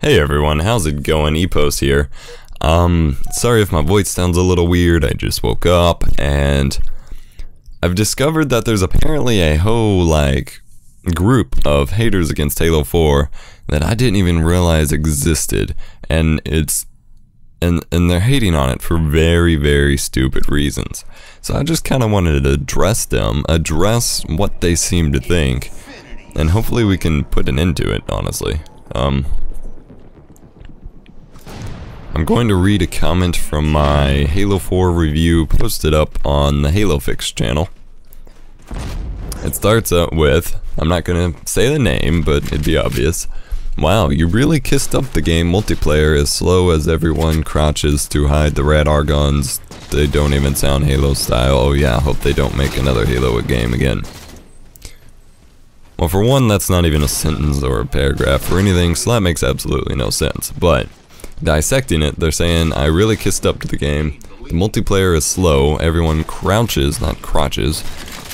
Hey everyone, how's it going? Epos here. Sorry if my voice sounds a little weird, I just woke up, and I've discovered that there's apparently a whole, group of haters against Halo 4 that I didn't even realize existed, and they're hating on it for very, very stupid reasons. So I just kind of wanted to address what they seem to think, and hopefully we can put an end to it, honestly. I'm going to read a comment from my Halo 4 review posted up on the Halo Fix channel. It starts out with, I'm not going to say the name, but it'd be obvious. Wow, you really kissed up the game multiplayer as slow as everyone crouches to hide the radar guns. They don't even sound Halo style. Oh yeah, hope they don't make another Halo game again. Well, for one, that's not even a sentence or a paragraph or anything, so that makes absolutely no sense. But dissecting it, they're saying, I really kissed up to the game. The multiplayer is slow. Everyone crouches, not crotches,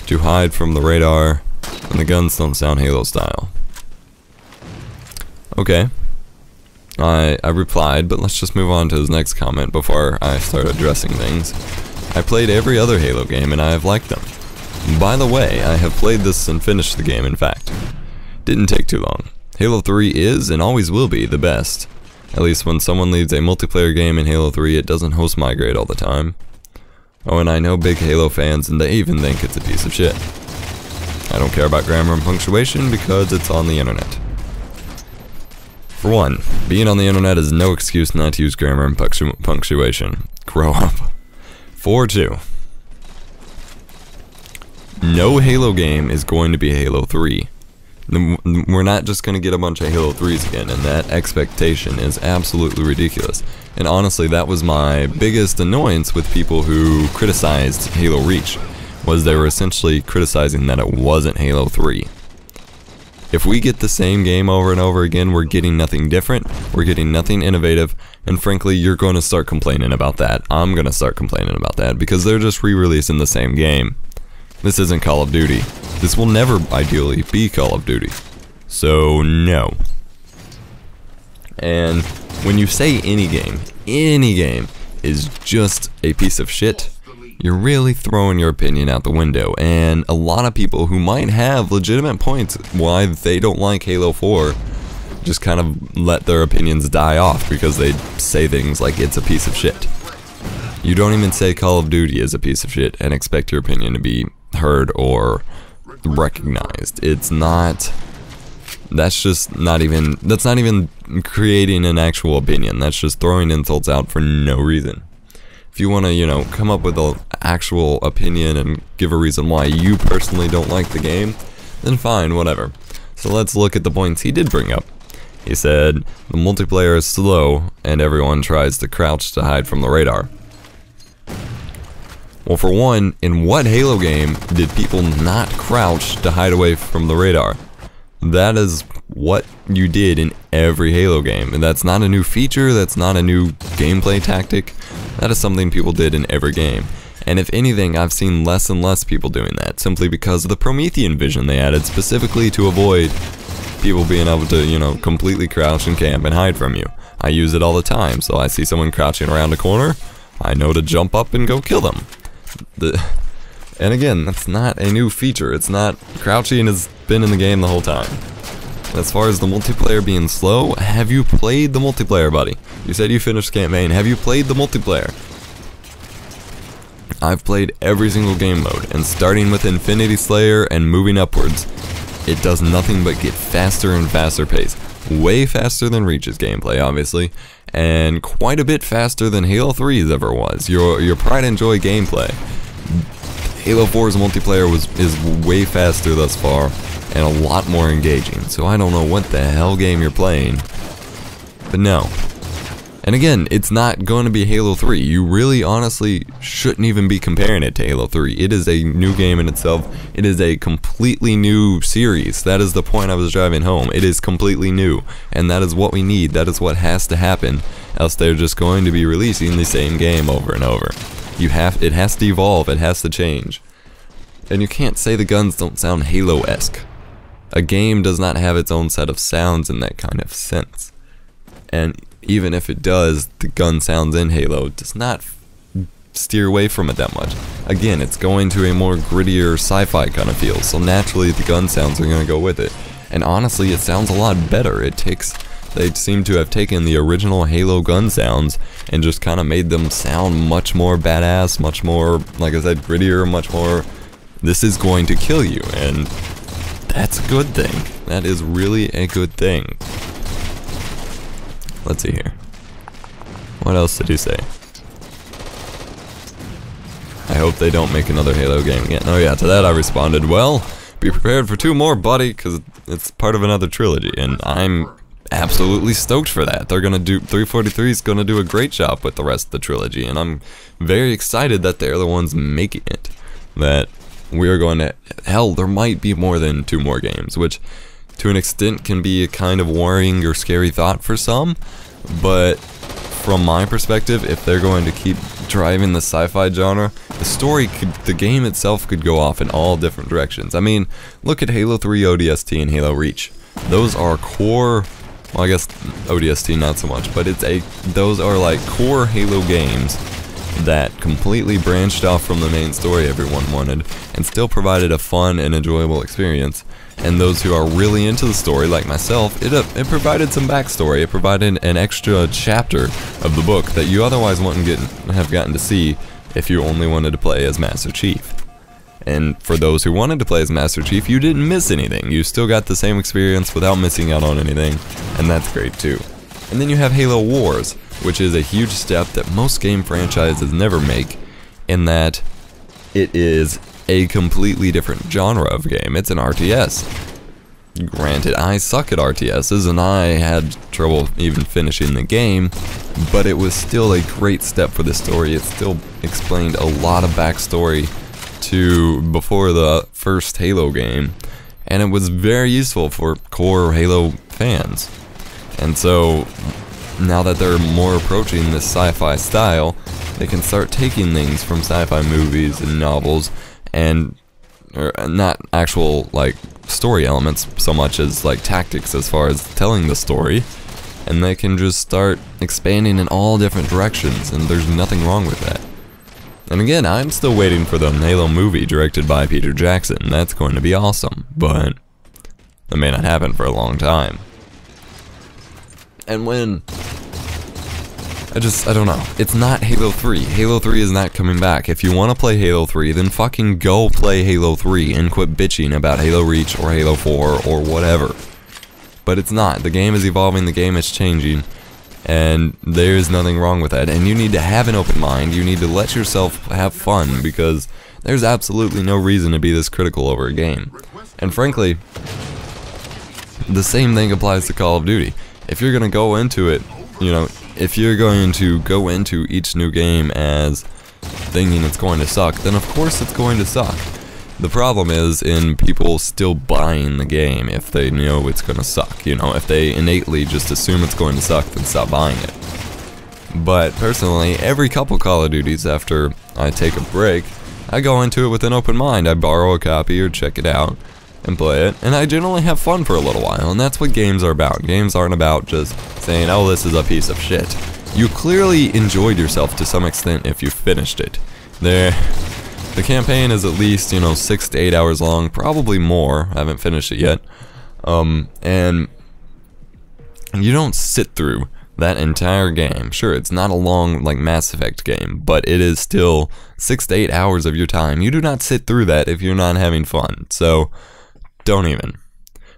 to hide from the radar, and the guns don't sound Halo style. Okay. I replied, but let's just move on to his next comment before I start addressing things. I played every other Halo game and I have liked them. By the way, I have played this and finished the game, in fact. Didn't take too long. Halo 3 is, and always will be, the best. At least when someone leaves a multiplayer game in Halo 3, it doesn't host migrate all the time. Oh, and I know big Halo fans, and they even think it's a piece of shit. I don't care about grammar and punctuation because it's on the internet. For one, being on the internet is no excuse not to use grammar and punctuation. Grow up. 4-2. No Halo game is going to be Halo 3. We're not just going to get a bunch of Halo 3s again, and that expectation is absolutely ridiculous. And honestly, that was my biggest annoyance with people who criticized Halo Reach, was they were essentially criticizing that it wasn't Halo 3. If we get the same game over and over again, we're getting nothing different, we're getting nothing innovative, and frankly, you're going to start complaining about that. I'm going to start complaining about that, because they're just re-releasing the same game. This isn't Call of Duty. This will never, ideally, be Call of Duty. So, no. And when you say any game is just a piece of shit, you're really throwing your opinion out the window. And a lot of people who might have legitimate points why they don't like Halo 4 just kind of let their opinions die off because they say things like it's a piece of shit. You don't even say Call of Duty is a piece of shit and expect your opinion to be heard or recognized. It's not, that's not even creating an actual opinion. That's just throwing insults out for no reason. If you want to, come up with an actual opinion and give a reason why you personally don't like the game, then fine, whatever. So let's look at the points he did bring up. He said, the multiplayer is slow and everyone tries to crouch to hide from the radar. Well, for one, in what Halo game did people not crouch to hide away from the radar? That is what you did in every Halo game, and that's not a new feature, that's not a new gameplay tactic, that is something people did in every game. And if anything, I've seen less and less people doing that, simply because of the Promethean vision they added specifically to avoid people being able to, completely crouch and camp and hide from you. I use it all the time, so I see someone crouching around a corner, I know to jump up and go kill them. And again, that's not a new feature. It's not, crouching has been in the game the whole time. As far as the multiplayer being slow, have you played the multiplayer, buddy? You said you finished campaign. Have you played the multiplayer? I've played every single game mode, and starting with Infinity Slayer and moving upwards, it does nothing but get faster and faster paced. Way faster than Reach's gameplay, obviously, and quite a bit faster than Halo 3's ever was. Your pride and joy gameplay. Halo 4's multiplayer is way faster thus far, and a lot more engaging, so I don't know what the hell game you're playing, but no. And again, it's not going to be Halo 3. You really honestly shouldn't even be comparing it to Halo 3. It is a new game in itself. It is a completely new series. That is the point I was driving home. It is completely new, and that is what we need. That is what has to happen, else they're just going to be releasing the same game over and over. It has to evolve. It has to change. And you can't say the guns don't sound Halo-esque. A game does not have its own set of sounds in that kind of sense. and even if it does, the gun sounds in Halo does not steer away from it that much. Again, it's going to a more grittier sci-fi kind of feel, so naturally the gun sounds are going to go with it. And honestly, it sounds a lot better. They seem to have taken the original Halo gun sounds and just kind of made them sound much more badass, much more, like I said, grittier, much more, this is going to kill you, and that's a good thing. That is really a good thing. Let's see here. What else did he say? I hope they don't make another Halo game again. Oh yeah, to that I responded, well, be prepared for 2 more, buddy, because it's part of another trilogy, and I'm absolutely stoked for that. They're gonna do, 343 is gonna do a great job with the rest of the trilogy, and I'm very excited that they're the ones making it. That we are going to, hell, there might be more than 2 more games, which to an extent can be a kind of worrying or scary thought for some, but from my perspective, if they're going to keep driving the sci-fi genre, the game itself could go off in all different directions. I mean, look at Halo 3 ODST and Halo Reach. Those are core, well, I guess ODST not so much, but those are like core Halo games that completely branched off from the main story everyone wanted and still provided a fun and enjoyable experience. And those who are really into the story, like myself, it provided some backstory. It provided an extra chapter of the book that you otherwise wouldn't have gotten to see if you only wanted to play as Master Chief. And for those who wanted to play as Master Chief, you didn't miss anything. You still got the same experience without missing out on anything, and that's great too. And then you have Halo Wars, which is a huge step that most game franchises never make, in that it is a completely different genre of game. It's an RTS. Granted, I suck at RTSs, and I had trouble even finishing the game, but it was still a great step for the story. It still explained a lot of backstory to before the first Halo game, and it was very useful for core Halo fans. And so, now that they're more approaching this sci-fi style, they can start taking things from sci-fi movies and novels and not actual like story elements so much as like tactics as far as telling the story, and they can just start expanding in all different directions, and there's nothing wrong with that. And again, I'm still waiting for the Halo movie directed by Peter Jackson. That's going to be awesome, but that may not happen for a long time. And when I don't know. It's not Halo 3. Halo 3 is not coming back. If you want to play Halo 3, then fucking go play Halo 3 and quit bitching about Halo Reach or Halo 4 or whatever. But it's not. The game is evolving, the game is changing, and there's nothing wrong with that. And you need to have an open mind. You need to let yourself have fun, because there's absolutely no reason to be this critical over a game. And frankly, the same thing applies to Call of Duty. If you're going to go into it, you know, if you're going to go into each new game as thinking it's going to suck, then of course it's going to suck. The problem is in people still buying the game if they know it's going to suck. You know, if they innately just assume it's going to suck, then stop buying it. But personally, every couple Call of Duties after I take a break, I go into it with an open mind. I borrow a copy or check it out and play it, and I generally have fun for a little while, and that's what games are about. Games aren't about just saying, oh, this is a piece of shit. You clearly enjoyed yourself to some extent if you finished it. The campaign is at least, 6 to 8 hours long, probably more. I haven't finished it yet. And you don't sit through that entire game. Sure, it's not a long, like, Mass Effect game, but it is still 6 to 8 hours of your time. You do not sit through that if you're not having fun, so don't even.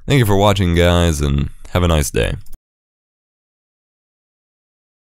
Thank you for watching, guys, and have a nice day.